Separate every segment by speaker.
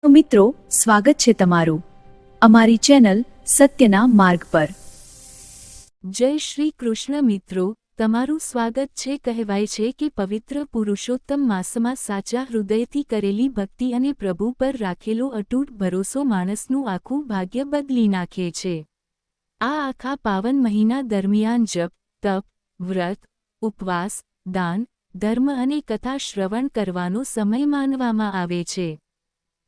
Speaker 1: તો મિત્રો, સ્વાગત છે તમારું અમારી ચેનલ સત્યના માર્ગ પર।
Speaker 2: જય શ્રી કૃષ્ણ મિત્રો, તમારું સ્વાગત છે। કહેવાય છે કે પવિત્ર પુરુષોત્તમ માસમાં સાચા હૃદયથી કરેલી ભક્તિ અને પ્રભુ પર રાખેલો અતૂટ ભરોસો માણસનું આખું ભાગ્ય બદલી નાખે છે। આ આખા પાવન મહિના દરમિયાન જપ, તપ, વ્રત, ઉપવાસ, દાન, ધર્મ અને કથા શ્રવણ કરવાનો સમય માનવામાં આવે છે।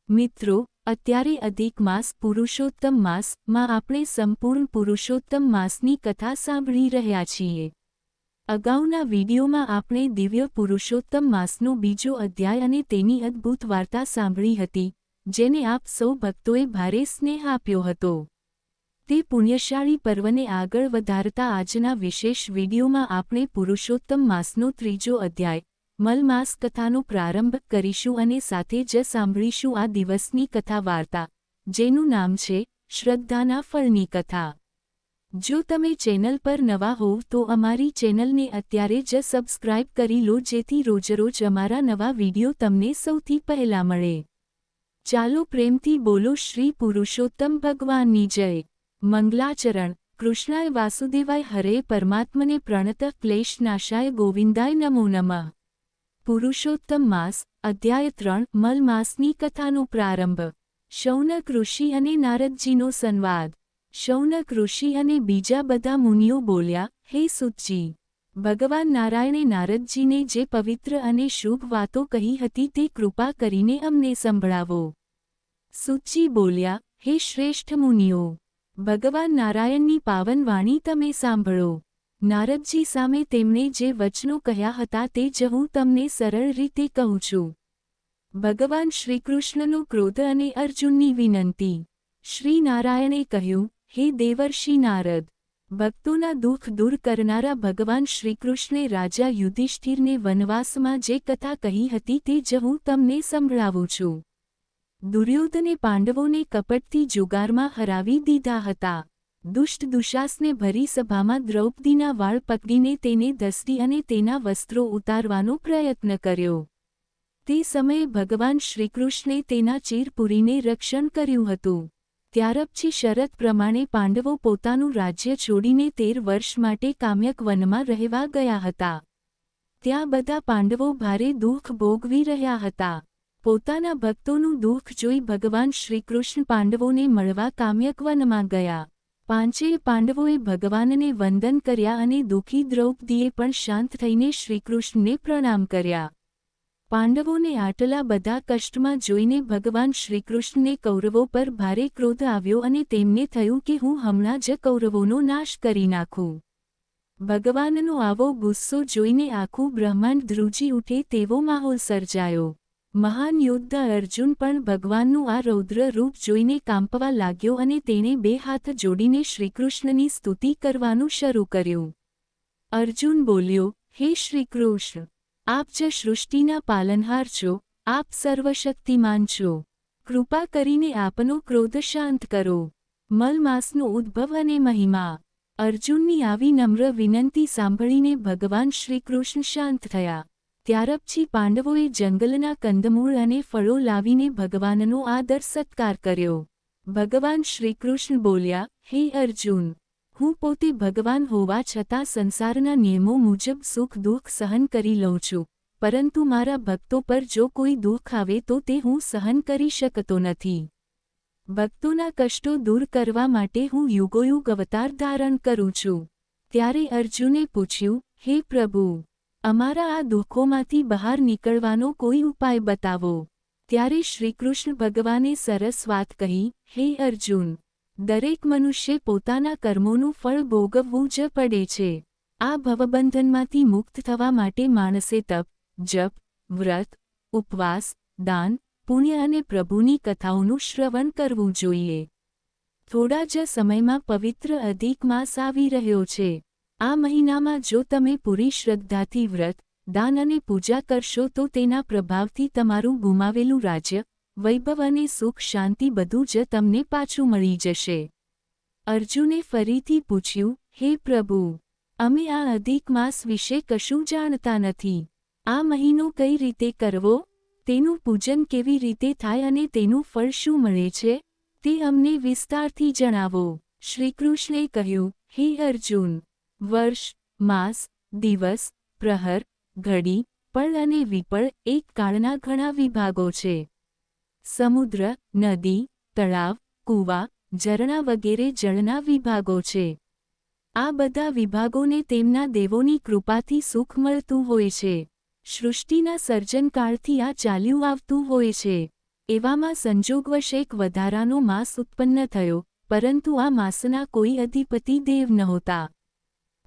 Speaker 2: મિત્રો, અત્યારે અધિક માસ પુરુષોત્તમ માસમાં આપણે સંપૂર્ણ પુરુષોત્તમ માસની કથા સાંભળી રહ્યા છીએ। અગાઉના વિડીયોમાં આપણે દિવ્ય પુરુષોત્તમ માસનો બીજો અધ્યાય અને તેની અદ્ભુત વાર્તા સાંભળી હતી, જેને આપ સૌ ભક્તોએ ભારે સ્નેહ આપ્યો હતો। તે પુણ્યશાળી પર્વને આગળ વધારતા આજના વિશેષ વિડીયોમાં આપણે પુરુષોત્તમ માસનો ત્રીજો અધ્યાય મલમાસ કથાનો પ્રારંભ કરીશું અને સાથે જ સાંભળીશું આ દિવસની કથા વાર્તા, જેનું નામ છે શ્રદ્ધાના ફળની કથા। જો તમે ચેનલ પર નવા હોવ તો અમારી ચેનલને અત્યારે જ સબસ્ક્રાઇબ કરી લો, જેથી રોજરોજ અમારા નવા વિડીયો તમને સૌથી પહેલા મળે। ચાલો પ્રેમથી બોલો શ્રી પુરુષોત્તમ ભગવાનની જય। મંગલાચરણ। કૃષ્ણાય વાસુદેવાય હરે પરમાત્મને પ્રણત ક્લેશનાશાય ગોવિંદાય નમો નમઃ। પુરુષોત્તમ માસ, અધ્યાય 3 મલમાસની કથાનો પ્રારંભ। શૌનક ઋષિ અને નારદજીનો સંવાદ। શૌનક ઋષિ અને બીજા બધા મુનિઓ બોલ્યા, હે સૂતજી, ભગવાન નારાયણે નારદજીને જે પવિત્ર અને શુભ વાતો કહી હતી તે કૃપા કરીને અમને સંભળાવો। સૂતજી બોલ્યા, હે શ્રેષ્ઠ મુનિઓ, ભગવાન નારાયણની પાવન વાણી તમે સાંભળો। નારદજી સામે તેમણે જે વચનો કહ્યા હતા તે જ હું તમને સરળ રીતે કહું છું। ભગવાન શ્રીકૃષ્ણનો ક્રોધ અને અર્જુનની વિનંતી। શ્રી નારાયણે કહ્યું, હે દેવર્ષિ નારદ, ભક્તોના દુઃખ દૂર કરનારા ભગવાન શ્રીકૃષ્ણે રાજા યુધિષ્ઠિરને વનવાસમાં જે કથા કહી હતી તે જ હું તમને સંભળાવું છું। દુર્યોધને પાંડવોને કપટથી જુગારમાં હરાવી દીધા હતા। દુષ્ટ દુશાસને ભરી સભામાં દ્રૌપદીના વાળ પકડીને તેને દસડી અને તેના વસ્ત્રો ઉતારવાનો પ્રયત્ન કર્યો। તે સમયે ભગવાન શ્રીકૃષ્ણે તેના ચીર પૂરીને રક્ષણ કર્યું હતું। ત્યારપછી શરત પ્રમાણે પાંડવો પોતાનું રાજ્ય છોડીને 13 વર્ષ માટે કામ્યક વનમાં રહેવા ગયા હતા। ત્યાં બધા પાંડવો ભારે દુઃખ ભોગવી રહ્યા હતા। પોતાના ભક્તોનું દુઃખ જોઈ ભગવાન શ્રીકૃષ્ણ પાંડવોને મળવા કામ્યક વનમાં ગયા। પાંચેય પાંડવોએ ભગવાનને વંદન કર્યા અને દુઃખી દ્રૌપદીએ પણ શાંત થઈને શ્રીકૃષ્ણને પ્રણામ કર્યા। પાંડવોને આટલા બધા કષ્ટમાં જોઈને ભગવાન શ્રીકૃષ્ણને કૌરવો પર ભારે ક્રોધ આવ્યો અને તેમને થયું કે હું હમણાં જ કૌરવોનો નાશ કરી નાખું। ભગવાનનો આવો ગુસ્સો જોઈને આખું બ્રહ્માંડ ધ્રુજી ઉઠે તેવો માહોલ સર્જાયો। મહાન યોદ્ધા અર્જુન પણ ભગવાનનું આ રૌદ્ર રૂપ જોઈને કાંપવા લાગ્યો અને તેણે 2 હાથ જોડીને શ્રીકૃષ્ણની સ્તુતિ કરવાનું શરૂ કર્યું। અર્જુન બોલ્યો, હે શ્રીકૃષ્ણ, આપ જ સૃષ્ટિના પાલનહાર છો, આપ સર્વશક્તિમાન છો, કૃપા કરીને આપનો ક્રોધ શાંત કરો। મલમાસનો ઉદ્ભવ અને મહિમા। અર્જુનની આવી નમ્ર વિનંતી સાંભળીને ભગવાન શ્રીકૃષ્ણ શાંત થયા। ત્યારપછી પાંડવોએ જંગલના કંદમૂળ અને ફળો લાવીને ભગવાનનો આદર સત્કાર કર્યો। ભગવાન શ્રીકૃષ્ણ બોલ્યા, હે અર્જુન, હું પોતે ભગવાન હોવા છતાં સંસારના નિયમો મુજબ સુખ દુઃખ સહન કરી લઉં છું, પરંતુ મારા ભક્તો પર જો કોઈ દુઃખ આવે તો તે હું સહન કરી શકતો નથી। ભક્તોના કષ્ટો દૂર કરવા માટે હું યુગોયુગ અવતાર ધારણ કરું છું। ત્યારે અર્જુને પૂછ્યું, હે પ્રભુ, અમારા આ દુઃખોમાંથી બહાર નીકળવાનો કોઈ ઉપાય બતાવો। ત્યારે શ્રીકૃષ્ણ ભગવાને સરસ વાત કહી, હે અર્જુન, દરેક મનુષ્ય પોતાના કર્મોનું ફળ ભોગવવું જ પડે છે। આ ભવબંધનમાંથી મુક્ત થવા માટે માણસે તપ, જપ, વ્રત, ઉપવાસ, દાન, પુણ્ય અને પ્રભુની કથાઓનું શ્રવણ કરવું જોઈએ। થોડા જ સમયમાં પવિત્ર અધિક માસ આવી રહ્યો છે। આ મહિનામાં જો તમે પૂરી શ્રદ્ધાથી વ્રત, દાન અને પૂજા કરશો તો તેના પ્રભાવથી તમારું ગુમાવેલું રાજ્ય, વૈભવ અને સુખ શાંતિ બધું જ તમને પાછું મળી જશે। અર્જુને ફરીથી પૂછ્યું, હે પ્રભુ, અમે આ અધિક માસ વિશે કશું જાણતા નથી। આ મહિનો કઈ રીતે કરવો? તેનું પૂજન કેવી રીતે થાય અને તેનું ફળ શું મળે છે, તે અમને વિસ્તારથી જણાવો. શ્રીકૃષ્ણે કહ્યું, હે અર્જુન, વર્ષ, માસ, દિવસ, પ્રહર, ઘડી, પળ અને વિપળ એક કાળના ઘણા વિભાગો છે. સમુદ્ર, નદી, તળાવ, કૂવા, ઝરણા વગેરે જળના વિભાગો છે. આ બધા વિભાગોને તેમના દેવોની કૃપાથી સુખ મળતું હોય છે. સૃષ્ટિના સર્જનકાળથી આ ચાલ્યું આવતું હોય છે. એવામાં સંજોગવશ એક વધારાનો માસ ઉત્પન્ન થયો, પરંતુ આ માસના કોઈ અધિપતિ દેવ નહોતા.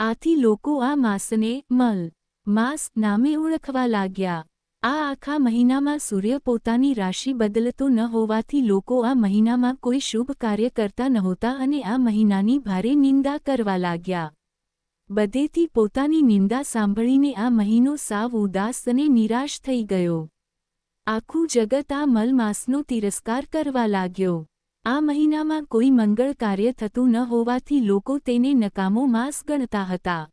Speaker 2: આથી લોકો આ માસને મલ માસ નામે ઓળખવા લાગ્યા. આ આખા મહિનામાં સૂર્ય પોતાની રાશિ બદલતો ન હોવાથી લોકો આ મહિનામાં કોઈ શુભ કાર્ય કરતા નહોતા અને આ મહિનાની ભારે નિંદા કરવા લાગ્યા. બધેથી પોતાની નિંદા સાંભળીને આ મહિનો સાવ ઉદાસ અને નિરાશ થઈ ગયો. આખું જગત આ મલ માસનો તિરસ્કાર કરવા લાગ્યો. આ મહિનામાં કોઈ મંગળ કાર્ય થતું ન હોવાથી લોકો તેને નકામો માસ ગણતા હતા.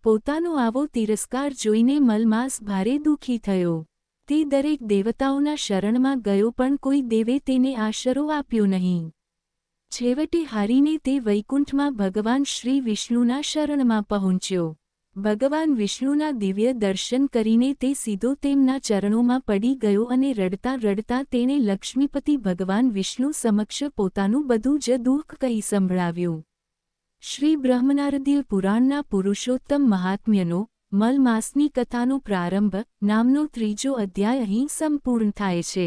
Speaker 2: પોતાનો આવો તિરસ્કાર જોઈને મલમાસ ભારે દુઃખી થયો. તે દરેક દેવતાઓના શરણમાં ગયો પણ કોઈ દેવે તેને આશરો આપ્યો નહીં. છેવટે હારીને તે વૈકુંઠમાં ભગવાન શ્રી વિષ્ણુના શરણમાં પહોંચ્યો. ભગવાન વિષ્ણુના દિવ્ય દર્શન કરીને તે સીધો તેમના ચરણોમાં પડી ગયો અને રડતા રડતા તેણે લક્ષ્મીપતિ ભગવાન વિષ્ણુ સમક્ષ પોતાનું બધું જ દુઃખ કહી સંભળાવ્યું. શ્રી બ્રહ્મનારદીય પુરાણના પુરુષોત્તમ મહાત્મ્યનો મલ માસની કથાનો પ્રારંભ નામનો 3જો અધ્યાય અહીં સંપૂર્ણ થાય છે.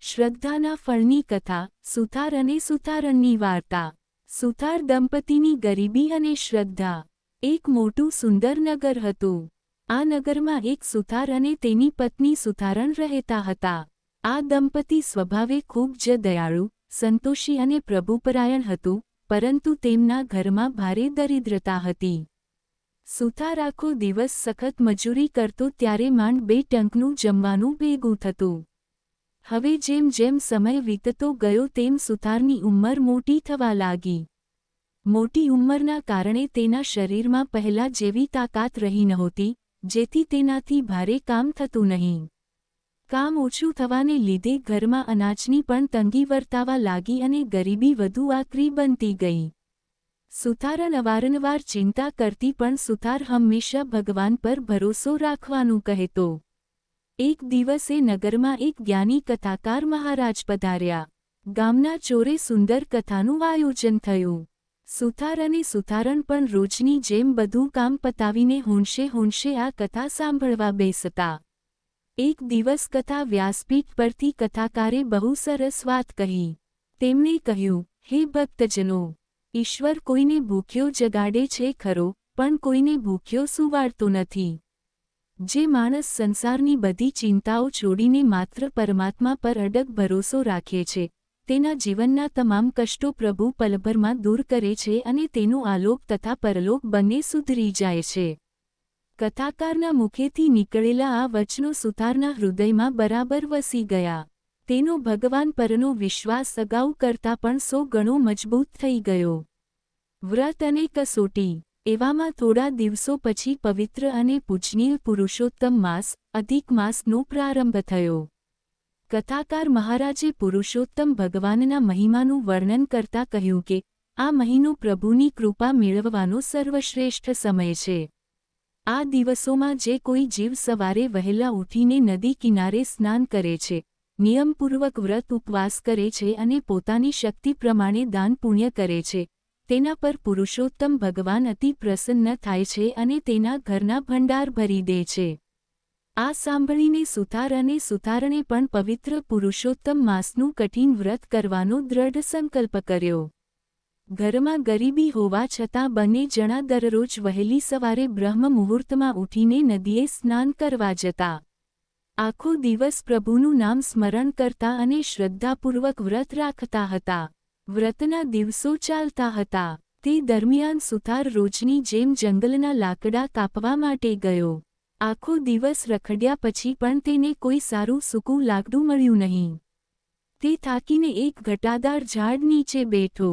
Speaker 2: શ્રદ્ધાના ફળની કથા, સુથાર અને સુથારણની વાર્તા. સુથાર દંપતીની ગરીબી અને શ્રદ્ધા. એક મોટું સુંદર નગર હતું. આ નગરમાં એક સુથાર અને તેની પત્ની સુથારણ રહેતા હતા. આ દંપતી સ્વભાવે ખૂબ જ દયાળુ, સંતોષી અને પ્રભુપરાયણ હતું, પરંતુ તેમના ઘરમાં ભારે દરિદ્રતા હતી. સુથાર આખો દિવસ સખત મજૂરી કરતો ત્યારે માંડ 2 ટંકનું જમવાનું ભેગું થતું. હવે જેમ જેમ સમય વીતતો ગયો તેમ સુથારની ઉંમર મોટી થવા લાગી. મોટી ઉંમરના કારણે તેના શરીરમાં પહેલા જેવી તાકાત રહી નહોતી, જેથી તેનાથી ભારે કામ થતું નહીં. કામ ઓછું થવાને લીધે ઘરમાં અનાજની પણ તંગી વર્તાવા લાગી અને ગરીબી વધુ આકરી બનતી ગઈ. સુથારણ અવારનવાર ચિંતા કરતી પણ સુથાર હંમેશા ભગવાન પર ભરોસો રાખવાનું કહેતો. એક દિવસે નગરમાં એક જ્ઞાની કથાકાર મહારાજ પધાર્યા. ગામના ચોરે સુંદર કથાનું આયોજન થયું. સુથાર અને સુથારણ પણ રોજની જેમ બધું કામ પતાવીને હોંશે આ કથા સાંભળવા બેસતા. એક દિવસ કથા વ્યાસપીઠ પરથી કથાકારે બહુ સરસ વાત કહી. તેમણે કહ્યું, હે ભક્તજનો, ઈશ્વર કોઈને ભૂખ્યો જગાડે છે ખરો, પણ કોઈને ભૂખ્યો સુવાડતો નથી. જે માણસ સંસારની બધી ચિંતાઓ છોડીને માત્ર પરમાત્મા પર અડગ ભરોસો રાખે છે, તેના જીવનના તમામ કષ્ટો પ્રભુ પલભરમાં દૂર કરે છે અને તેનો આલોક તથા પરલોક બંને સુધરી જાય છે. કથાકારના મુખેથી નીકળેલા આ વચનો સુથારના હૃદયમાં બરાબર વસી ગયા. તેનો ભગવાન પરનો વિશ્વાસ અગાઉ કરતાં પણ 100 ગણો મજબૂત થઈ ગયો. વ્રત અને કસોટી. એવામાં થોડા દિવસો પછી પવિત્ર અને પૂજનીય પુરુષોત્તમ માસ, અધિક માસનો પ્રારંભ થયો. કથાકાર મહારાજે પુરુષોત્તમ ભગવાનના મહિમાનું વર્ણન કરતા કહ્યું કે આ મહિનો પ્રભુની કૃપા મેળવવાનો સર્વશ્રેષ્ઠ સમય છે. આ દિવસોમાં જે કોઈ જીવ સવારે વહેલા ઉઠીને નદી કિનારે સ્નાન કરે છે, નિયમપૂર્વક વ્રત ઉપવાસ કરે છે અને પોતાની શક્તિ પ્રમાણે દાન પુણ્ય કરે છે, તેના પર પુરુષોત્તમ ભગવાન અતિ પ્રસન્ન થાય છે અને તેના ઘરના ભંડાર ભરી દે છે. આ સાંભળીને સુથાર અને સુથારણે પણ પવિત્ર પુરુષોત્તમ માસનું કઠિન વ્રત કરવાનો દ્રઢ સંકલ્પ કર્યો. ઘરમાં ગરીબી હોવા છતાં બંને જણા દરરોજ વહેલી સવારે બ્રહ્મ મુહૂર્તમાં ઉઠીને નદીએ સ્નાન કરવા જતા. આખો દિવસ પ્રભુનું નામ સ્મરણ કરતા અને શ્રદ્ધાપૂર્વક વ્રત રાખતા હતા. વ્રતના દિવસો ચાલતા હતા. તે દરમિયાન સુથાર રોજની જેમ જંગલના લાકડા કાપવા માટે ગયો. આખો દિવસ રખડ્યા પછી પણ તેને કોઈ સારું સૂકું લાકડું મળ્યું નહીં. તે થાકીને એક ઘટાદાર ઝાડ નીચે બેઠો.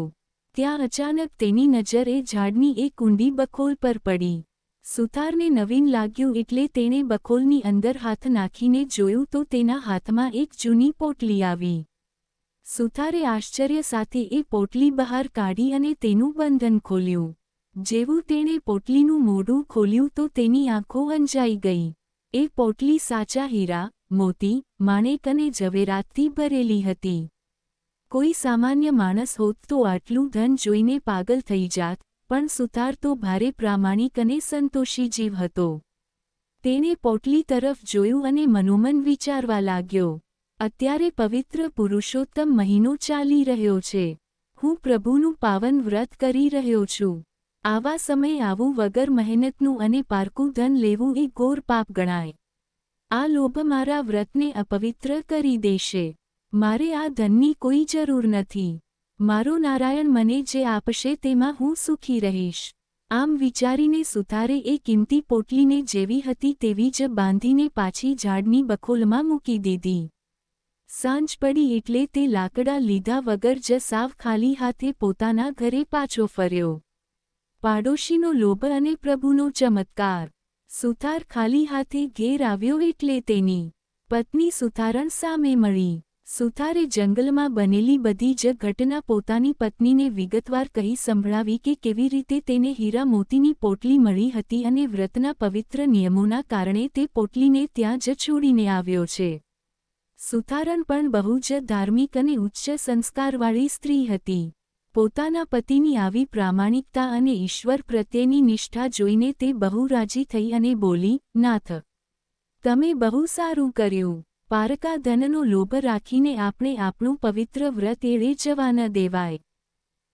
Speaker 2: ત્યાં અચાનક તેની નજર એ ઝાડની એક ઊંડી બખોલ પર પડી. સુથારને નવીન લાગ્યું એટલે તેણે બખોલની અંદર હાથ નાખીને જોયું તો તેના હાથમાં એક જૂની પોટલી આવી. સુથારે આશ્ચર્ય સાથે એ પોટલી બહાર કાઢી અને તેનું બંધન ખોલ્યું. જેવું તેણે પોટલીનું મોઢું ખોલ્યું તો તેની આંખો અંજાઈ ગઈ. એ પોટલી સાચા હીરા, મોતી, માણેક અને ઝવેરાતથી ભરેલી હતી. કોઈ સામાન્ય માણસ હોત તો આટલું ધન જોઈને પાગલ થઈ જાત, પણ સુથાર તો ભારે પ્રામાણિક અને સંતોષી જીવ હતો. તેણે પોટલી તરફ જોયું અને મનોમન વિચારવા લાગ્યો, અત્યારે પવિત્ર પુરુષોત્તમ મહિનો ચાલી રહ્યો છે. હું પ્રભુનું પાવન વ્રત કરી રહ્યો છું. આવા સમયે આવું વગર મહેનતનું અને પારકું ધન લેવું એ ઘોર પાપ ગણાય. આ લોભ મારા વ્રતને અપવિત્ર કરી દેશે. મારે આ ધનની કોઈ જરૂર નથી. મારો નારાયણ મને જે આપશે તેમાં હું સુખી રહીશ. આમ વિચારીને સુથારે એ કિંમતી પોટલીને જેવી હતી તેવી જ બાંધીને પાછી ઝાડની બખોલમાં મૂકી દીધી. સાંજ પડી એટલે તે લાકડા લીધા વગર જ સાવ ખાલી હાથે પોતાના ઘરે પાછો ફર્યો. પાડોશીનો લોભ અને પ્રભુનો ચમત્કાર. સુથાર ખાલી હાથે ઘેર આવ્યો એટલે તેની પત્ની સુથારણ સામે મળી. સુથારે જંગલમાં બનેલી બધી જ ઘટના પોતાની પત્નીને વિગતવાર કહી સંભળાવી કે કેવી રીતે તેને હીરા મોતીની પોટલી મળી હતી અને વ્રતના પવિત્ર નિયમોના કારણે તે પોટલીને ત્યાં જ છોડીને આવ્યો છે. સુથારણ પણ બહુ જ ધાર્મિક અને ઉચ્ચ સંસ્કારવાળી સ્ત્રી હતી. પોતાના પતિની આવી પ્રામાણિકતા અને ઈશ્વર પ્રત્યેની નિષ્ઠા જોઈને તે બહુ રાજી થઈ અને બોલી, નાથ, તમે બહુ સારું કર્યું. પારકા ધનનો લોભ રાખીને આપણે આપણું પવિત્ર વ્રત એળે જવા ન દેવાય.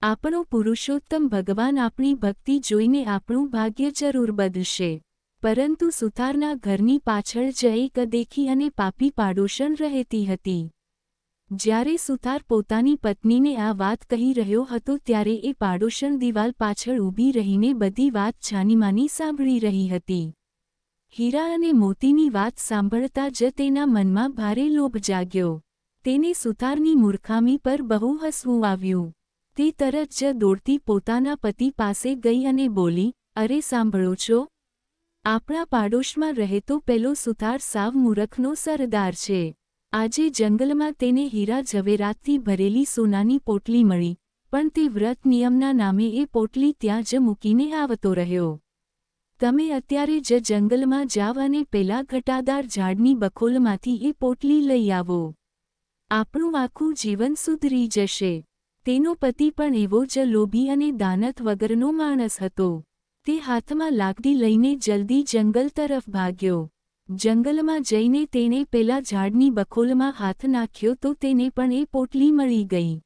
Speaker 2: આપણો પુરુષોત્તમ ભગવાન આપણી ભક્તિ જોઈને આપણું ભાગ્ય જરૂર બદલશે. પરંતુ સુથારના ઘરની પાછળ જ એક અદેખી અને પાપી પાડોશણ રહેતી હતી. જ્યારે સુથાર પોતાની પત્નીને આ વાત કહી રહ્યો હતો ત્યારે એ પાડોશણ દિવાલ પાછળ ઊભી રહીને બધી વાત છાનીમાની સાંભળી રહી હતી. હીરા અને મોતીની વાત સાંભળતા જ તેના મનમાં ભારે લોભ જાગ્યો. તેને સુથારની મૂર્ખામી પર બહુ હસવું આવ્યું. તે તરત જ દોડતી પોતાના પતિ પાસે ગઈ અને બોલી, અરે સાંભળો છો? આપણા પાડોશમાં રહેતો પેલો સુથાર સાવ મૂરખનો સરદાર છે. આજે જંગલમાં તેને હીરા ઝવેરાતથી ભરેલી સોનાની પોટલી મળી, પણ તે વ્રત નિયમના નામે એ પોટલી ત્યાં જ મૂકીને આવતો રહ્યો. તમે અત્યારે જ જંગલમાં જાવ અને પેલા ઘટાદાર ઝાડની બખોલમાંથી એ પોટલી લઈ આવો. આપણું આખું જીવન સુધરી જશે. તેનો પતિ પણ એવો જ લોભી અને દાનત વગરનો માણસ હતો. તે હાથમાં લાકડી લઈને જલ્દી જંગલ તરફ ભાગ્યો. જંગલમાં જઈને તેણે પેલા ઝાડની બખોલમાં હાથ નાખ્યો તો તેને પણ એ પોટલી મળી ગઈ.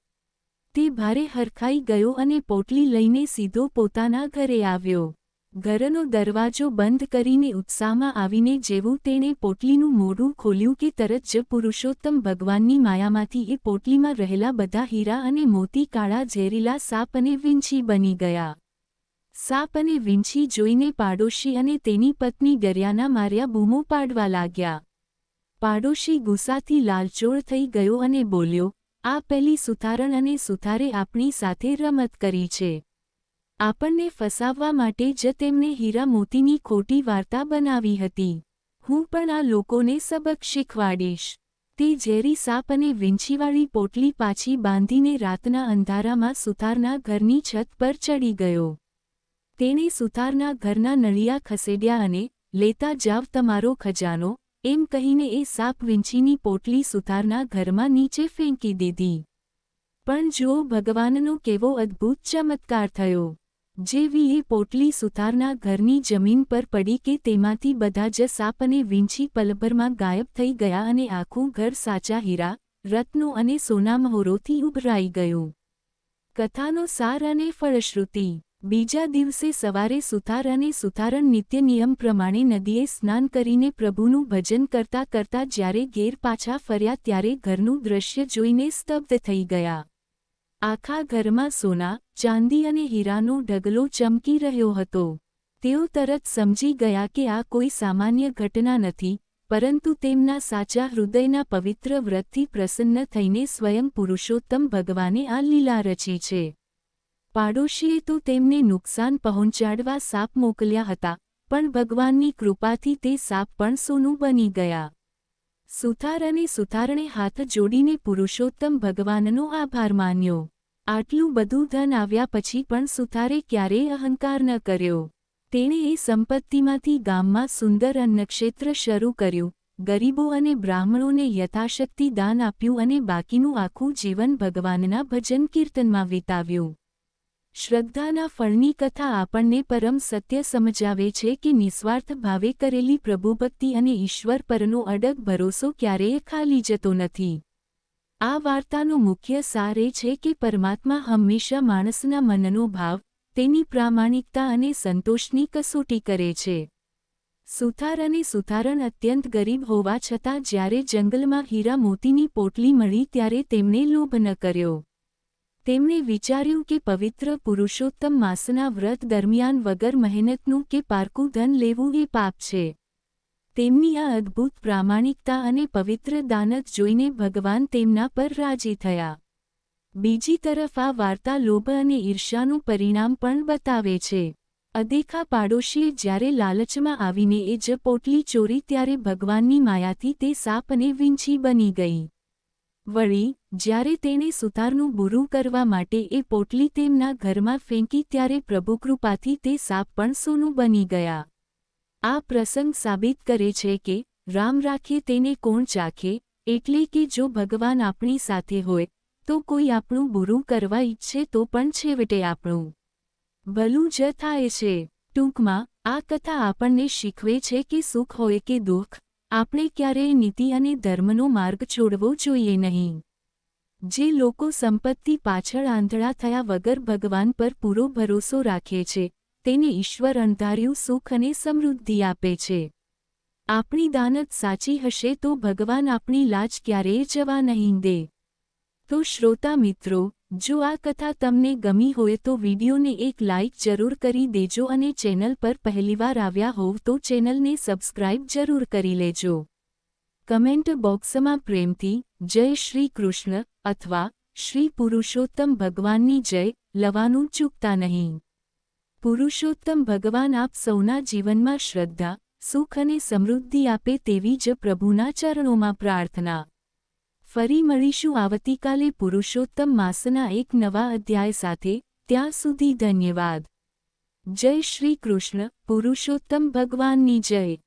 Speaker 2: તે ભારે હરખાઈ ગયો અને પોટલી લઈને સીધો પોતાના ઘરે આવ્યો. ઘરનો દરવાજો બંધ કરીને ઉત્સાહમાં આવીને જેવું તેણે પોટલીનું મોઢું ખોલ્યું કે તરત જ પુરુષોત્તમ ભગવાનની માયામાંથી એ પોટલીમાં રહેલા બધા હીરા અને મોતી કાળા ઝેરીલા સાપ અને વીંછી બની ગયા. સાપ અને વીંછી જોઈને પાડોશી અને તેની પત્ની ડર્યાના માર્યા બૂમો પાડવા લાગ્યા. પાડોશી ગુસ્સાથી લાલચોળ થઈ ગયો અને બોલ્યો, આ પેલી સુથારણ અને સુથારે આપણી સાથે રમત કરી છે. આપણને ફસાવવા માટે જ તેમને હીરા મોતીની ખોટી વાર્તા બનાવી હતી. હું પણ આ લોકોને સબક શીખવાડીશ. તે ઝેરી સાપ અને વીંછીવાળી પોટલી પાછી બાંધીને રાતના અંધારામાં સુથારના ઘરની છત પર ચડી ગયો. તેણે સુથારના ઘરના નળિયા ખસેડ્યા અને લેતા જાવ તમારો ખજાનો, એમ કહીને એ સાપ વીંછીની પોટલી સુથારના ઘરમાં નીચે ફેંકી દીધી. પણ જુઓ ભગવાનનો કેવો અદ્ભુત ચમત્કાર થયો. જેવી એ પોટલી સુથારના ઘરની જમીન પર પડી કે તેમાંથી બધા જ સાપ અને વીંછી પલભરમાં ગાયબ થઈ ગયા અને આખું ઘર સાચા હીરા, રત્નો અને સોનામહોરોથી ઉભરાઈ ગયું. કથાનો સાર અને ફળશ્રુતિ. બીજા દિવસે સવારે સુથાર અને સુથારણ નિત્ય નિયમ પ્રમાણે નદીએ સ્નાન કરીને પ્રભુનું ભજન કરતા કરતા જ્યારે ઘેર પાછા ફર્યા ત્યારે ઘરનું દૃશ્ય જોઈને સ્તબ્ધ થઈ ગયા. આખા ઘરમાં સોના, ચાંદી અને હીરાનો ઢગલો ચમકી રહ્યો હતો. તેઓ તરત સમજી ગયા કે આ કોઈ સામાન્ય ઘટના નથી, પરંતુ તેમના સાચા હૃદયના પવિત્ર વ્રતથી પ્રસન્ન થઈને સ્વયં પુરુષોત્તમ ભગવાને આ લીલા રચી છે. પાડોશીએ તો તેમને નુકસાન પહોંચાડવા સાપ મોકલ્યા હતા, પણ ભગવાનની કૃપાથી તે સાપ પણ સોનું બની ગયા. સુથાર અને સુથારણે હાથ જોડીને પુરુષોત્તમ ભગવાનનો આભાર માન્યો. આટલું બધું ધન આવ્યા પછી પણ સુથારે ક્યારેય અહંકાર ન કર્યો. તેણે એ સંપત્તિમાંથી ગામમાં સુંદર અન્નક્ષેત્ર શરૂ કર્યું, ગરીબો અને બ્રાહ્મણોને યથાશક્તિ દાન આપ્યું અને બાકીનું આખું જીવન ભગવાનના ભજન કીર્તનમાં વિતાવ્યું. શ્રદ્ધાના ફળની કથા આપણને પરમ સત્ય સમજાવે છે કે નિસ્વાર્થ ભાવે કરેલી પ્રભુભક્તિ અને ઈશ્વર પરનો અડગ ભરોસો ક્યારેય ખાલી જતો નથી. આ વાર્તાનો મુખ્ય સાર એ છે કે પરમાત્મા હંમેશા માણસના મનનો ભાવ, તેની પ્રામાણિકતા અને સંતોષની કસોટી કરે છે. સુથાર અને સુથારણ અત્યંત ગરીબ હોવા છતાં જ્યારે જંગલમાં હીરા મોતીની પોટલી મળી ત્યારે તેમણે લોભ ન કર્યો. તેમણે વિચાર્યું કે પવિત્ર પુરુષોત્તમ માસના વ્રત દરમિયાન વગર મહેનતનું કે પારકું ધન લેવું એ પાપ છે. તેમની આ અદ્ભુત પ્રામાણિકતા અને પવિત્ર દાનત જોઈને ભગવાન તેમના પર રાજી થયા. બીજી તરફ આ વાર્તા લોભ અને ઈર્ષ્યાનું પરિણામ પણ બતાવે છે. અદેખા પાડોશીએ જ્યારે લાલચમાં આવીને એ જ પોટલી ચોરી ત્યારે ભગવાનની માયાથી તે સાપ અને વીંછી બની ગઈ. વળી, જ્યારે તેણે સુથારનું બુરું કરવા માટે એ પોટલી તેમના ઘરમાં ફેંકી ત્યારે પ્રભુકૃપાથી તે સાપ પણ સોનું બની ગયા. આ પ્રસંગ સાબિત કરે છે કે રામ રાખે તેને કોણ ચાખે, એટલે કે જો ભગવાન આપણી સાથે હોય તો કોઈ આપણું બુરું કરવા ઈચ્છે તો પણ છેવટે આપણું ભલું જ થાય છે. ટૂંકમાં, આ કથા આપણને શીખવે છે કે સુખ હોય કે દુઃખ, આપણે ક્યારેય નીતિ અને ધર્મનો માર્ગ છોડવો જોઈએ નહીં. જે લોકો સંપત્તિ પાછળ આંધળા થયા વગર ભગવાન પર પૂરો ભરોસો રાખે છે, તેને ઈશ્વર અંધાર્યું સુખ અને સમૃદ્ધિ આપે છે. આપણી દાનત સાચી હશે તો ભગવાન આપણી લાજ ક્યારેય જવા નહીં દે. તો શ્રોતા મિત્રો, જો આ કથા તમને ગમી હોય તો વિડીયોને એક લાઇક જરૂર કરી દેજો અને ચેનલ પર પહેલીવાર આવ્યા હોવ તો ચેનલને સબસ્ક્રાઇબ જરૂર કરી લેજો. કમેન્ટ બોક્સમાં પ્રેમથી જય શ્રી કૃષ્ણ અથવા શ્રી પુરુષોત્તમ ભગવાનની જય લવાનું ચૂકતા નહીં. પુરુષોત્તમ ભગવાન આપ સૌના જીવનમાં શ્રદ્ધા, સુખ અને સમૃદ્ધિ આપે તેવી જ પ્રભુના ચરણોમાં પ્રાર્થના. ફરી મળીશું આવતીકાલે પુરુષોત્તમ માસના એક નવા અધ્યાય સાથે. ત્યાં સુધી ધન્યવાદ. જય શ્રી કૃષ્ણ. પુરુષોત્તમ ભગવાનની જય.